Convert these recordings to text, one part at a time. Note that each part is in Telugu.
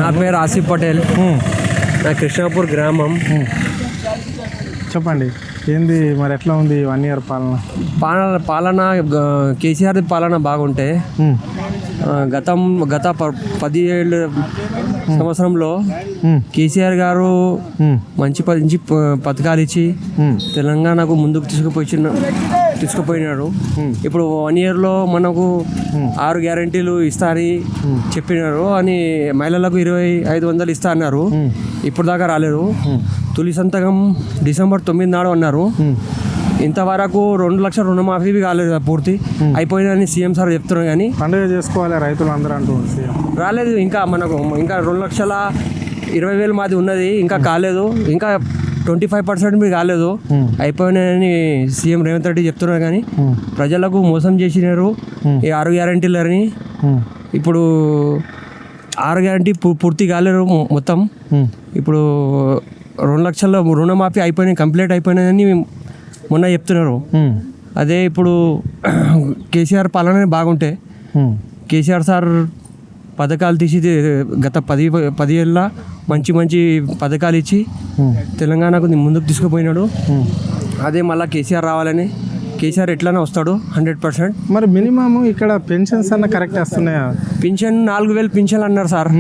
నా పేరు ఆసిఫ్ పటేల్. నా కృష్ణాపూర్ గ్రామం. చెప్పండి, ఏంది మరి ఎట్లా ఉంది 1 year పాలన కేసీఆర్ పాలన బాగుంటే గత 17 సంవత్సరంలో కేసీఆర్ గారు మంచి పథకాలు ఇచ్చి తెలంగాణకు ముందుకు తీసుకుపోయినారు. ఇప్పుడు 1 yearలో మనకు 6 గ్యారెంటీలు ఇస్తా అని చెప్పినారు అని మహిళలకు 2500 ఇస్తా అన్నారు. ఇప్పుడు దాకా రాలేదు. తొలి సంతకం December 9 నాడు అన్నారు. ఇంతవరకు 2 లక్షల రుణమాఫీ కాలేదు, పూర్తి అయిపోయిందని సీఎం సార్ చెప్తున్నారు. కానీ పండుగ చేసుకోవాలి రైతులు అందరూ అంటున్నారు. రాలేదు. ఇంకా మనకు ఇంకా 2,20,000 మాది ఉన్నది, ఇంకా కాలేదు. ఇంకా 25% మీరు కాలేదు, అయిపోయినాయని సీఎం రేవంత్ రెడ్డి చెప్తున్నారు. కానీ ప్రజలకు మోసం చేసినారు ఈ 6 గ్యారెంటీలని. ఇప్పుడు 6 గ్యారెంటీ పూర్తి కాలేరు మొత్తం. ఇప్పుడు 2 లక్షల రుణమాఫీ అయిపోయినాయి, కంప్లీట్ అయిపోయినాయని మొన్న చెప్తున్నారు. అదే ఇప్పుడు కేసీఆర్ పాలన బాగుంటే కేసీఆర్ సార్ పథకాలు తీసి గత 10 ఏళ్ళ మంచి పథకాలు ఇచ్చి తెలంగాణకు ముందుకు తీసుకుపోయినాడు. అదే మళ్ళీ కేసీఆర్ రావాలని, కేసీఆర్ ఎట్లనే వస్తాడు 100%. మరి మినిమం ఇక్కడ పెన్షన్స్ అన్న కరెక్ట్ వస్తున్నాయా? పింఛన్ 4,000 పింఛన్ అన్నారు సార్.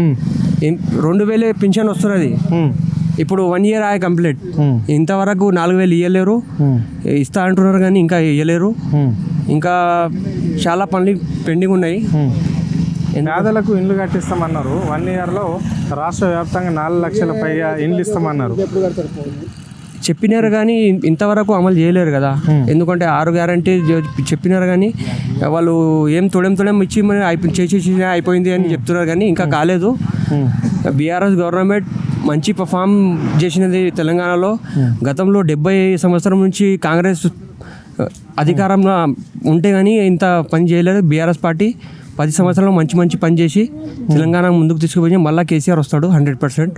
2,000 పింఛన్ వస్తున్నది. ఇప్పుడు 1 year కంప్లీట్. ఇంతవరకు 4,000 ఇవ్వలేరు. ఇస్తా అంటున్నారు కానీ ఇంకా ఇవ్వలేరు. ఇంకా చాలా పనులు పెండింగ్ ఉన్నాయి. పేదలకు ఇండ్లు కట్టిస్తామన్నారు. 1 yearలో రాష్ట్ర వ్యాప్తంగా 4 లక్షల పైగా ఇండ్లు ఇస్తామన్నారు. చెప్పినారు కానీ ఇంతవరకు అమలు చేయలేరు కదా. ఎందుకంటే 6 గ్యారంటీ చెప్పినారు కానీ వాళ్ళు ఏం తొడెం ఇచ్చి మరి చేసి అయిపోయింది అని చెప్తున్నారు కానీ ఇంకా కాలేదు. బీఆర్ఎస్ గవర్నమెంట్ మంచి పర్ఫామ్ చేసినది తెలంగాణలో. గతంలో 70 సంవత్సరం నుంచి కాంగ్రెస్ అధికారంలో ఉంటే కానీ ఇంత పని చేయలేదు. బీఆర్ఎస్ పార్టీ 10 సంవత్సరాలు మంచి పని చేసి తెలంగాణ ముందుకు తీసుకుపోయి మళ్ళీ కేసీఆర్ వస్తాడు 100%.